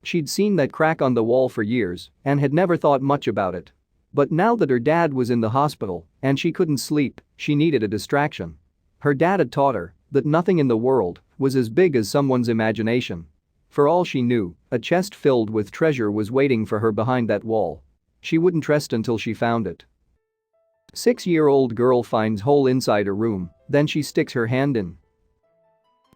She'd seen that crack on the wall for years and had never thought much about it. But now that her dad was in the hospital and she couldn't sleep, she needed a distraction. Her dad had taught her that nothing in the world was as big as someone's imagination. For all she knew, a chest filled with treasure was waiting for her behind that wall. She wouldn't rest until she found it. 6-year-old girl finds hole inside a room, then she sticks her hand in.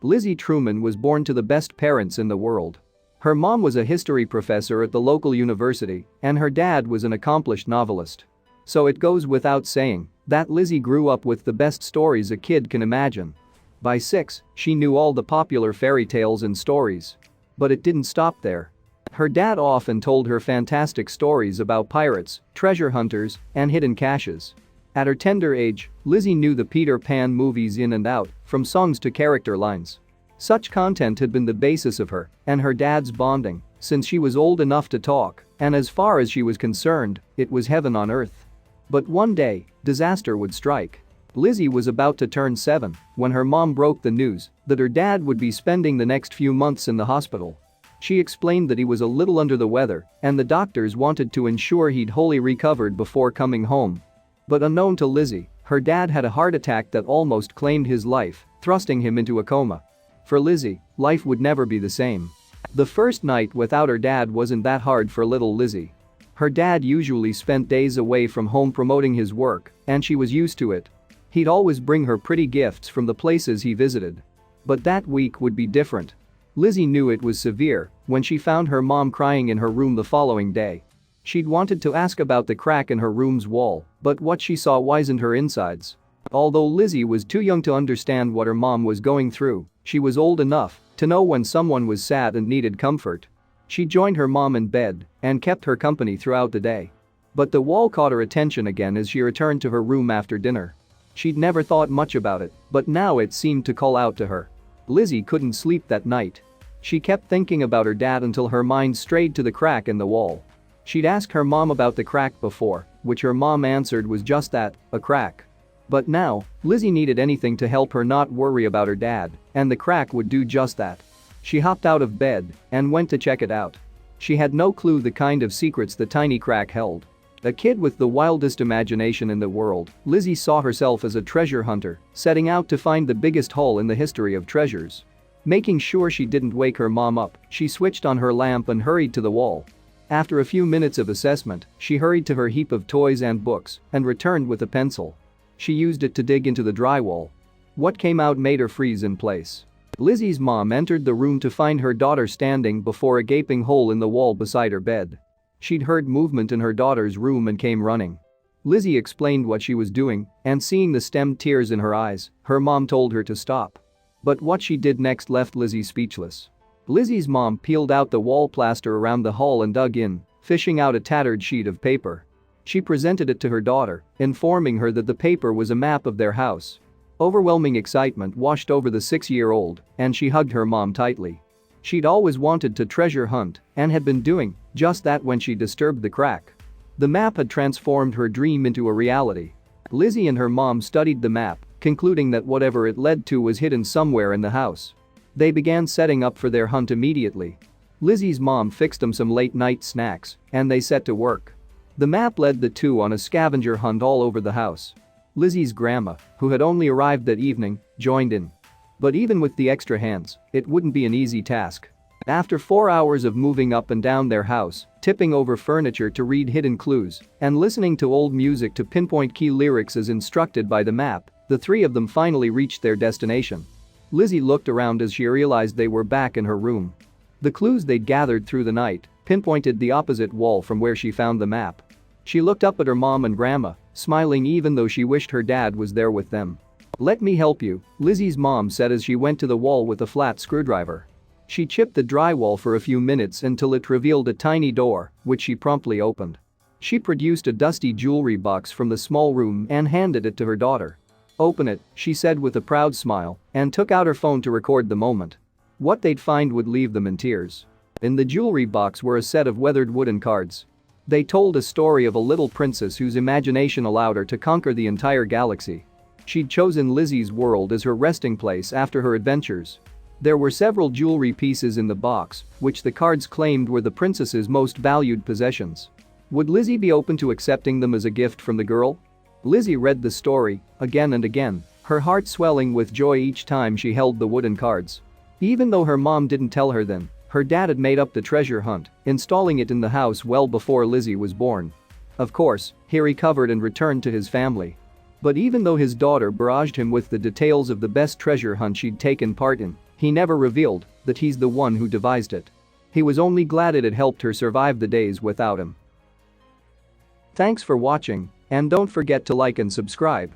Lizzie Truman was born to the best parents in the world. Her mom was a history professor at the local university, and her dad was an accomplished novelist. So it goes without saying that Lizzie grew up with the best stories a kid can imagine. By 6, she knew all the popular fairy tales and stories. But it didn't stop there. Her dad often told her fantastic stories about pirates, treasure hunters, and hidden caches. At her tender age, Lizzie knew the Peter Pan movies in and out, from songs to character lines. Such content had been the basis of her and her dad's bonding since she was old enough to talk, and as far as she was concerned, it was heaven on earth. But one day, disaster would strike. Lizzie was about to turn 7 when her mom broke the news that her dad would be spending the next few months in the hospital. She explained that he was a little under the weather and the doctors wanted to ensure he'd wholly recovered before coming home. But unknown to Lizzie, her dad had a heart attack that almost claimed his life, thrusting him into a coma. For Lizzie, life would never be the same. The first night without her dad wasn't that hard for little Lizzie. Her dad usually spent days away from home promoting his work, and she was used to it. He'd always bring her pretty gifts from the places he visited. But that week would be different. Lizzie knew it was severe when she found her mom crying in her room the following day. She'd wanted to ask about the crack in her room's wall, but what she saw wizened her insides. Although Lizzie was too young to understand what her mom was going through, she was old enough to know when someone was sad and needed comfort. She joined her mom in bed and kept her company throughout the day. But the wall caught her attention again as she returned to her room after dinner. She'd never thought much about it, but now it seemed to call out to her. Lizzie couldn't sleep that night. She kept thinking about her dad until her mind strayed to the crack in the wall. She'd asked her mom about the crack before, which her mom answered was just that, a crack. But now, Lizzie needed anything to help her not worry about her dad, and the crack would do just that. She hopped out of bed and went to check it out. She had no clue the kind of secrets the tiny crack held. A kid with the wildest imagination in the world, Lizzie saw herself as a treasure hunter, setting out to find the biggest haul in the history of treasures. Making sure she didn't wake her mom up, she switched on her lamp and hurried to the wall. After a few minutes of assessment, she hurried to her heap of toys and books and returned with a pencil. She used it to dig into the drywall. What came out made her freeze in place. Lizzie's mom entered the room to find her daughter standing before a gaping hole in the wall beside her bed. She'd heard movement in her daughter's room and came running. Lizzie explained what she was doing, and seeing the stemmed tears in her eyes, her mom told her to stop. But what she did next left Lizzie speechless. Lizzie's mom peeled out the wall plaster around the hall and dug in, fishing out a tattered sheet of paper. She presented it to her daughter, informing her that the paper was a map of their house. Overwhelming excitement washed over the 6-year-old, and she hugged her mom tightly. She'd always wanted to treasure hunt and had been doing just that when she disturbed the crack. The map had transformed her dream into a reality. Lizzie and her mom studied the map, concluding that whatever it led to was hidden somewhere in the house. They began setting up for their hunt immediately. Lizzie's mom fixed them some late-night snacks, and they set to work. The map led the two on a scavenger hunt all over the house. Lizzie's grandma, who had only arrived that evening, joined in. But even with the extra hands, it wouldn't be an easy task. After 4 hours of moving up and down their house, tipping over furniture to read hidden clues, and listening to old music to pinpoint key lyrics as instructed by the map, the three of them finally reached their destination. Lizzie looked around as she realized they were back in her room. The clues they'd gathered through the night pinpointed the opposite wall from where she found the map. She looked up at her mom and grandma, smiling even though she wished her dad was there with them. "Let me help you," Lizzie's mom said as she went to the wall with a flat screwdriver. She chipped the drywall for a few minutes until it revealed a tiny door, which she promptly opened. She produced a dusty jewelry box from the small room and handed it to her daughter. "Open it," she said with a proud smile, and took out her phone to record the moment. What they'd find would leave them in tears. In the jewelry box were a set of weathered wooden cards. They told a story of a little princess whose imagination allowed her to conquer the entire galaxy. She'd chosen Lizzie's world as her resting place after her adventures. There were several jewelry pieces in the box, which the cards claimed were the princess's most valued possessions. Would Lizzie be open to accepting them as a gift from the girl? Lizzie read the story again and again, her heart swelling with joy each time she held the wooden cards. Even though her mom didn't tell her then, her dad had made up the treasure hunt, installing it in the house well before Lizzie was born. Of course, he recovered and returned to his family. But even though his daughter barraged him with the details of the best treasure hunt she'd taken part in, he never revealed that he's the one who devised it. He was only glad it had helped her survive the days without him. Thanks for watching, and don't forget to like and subscribe.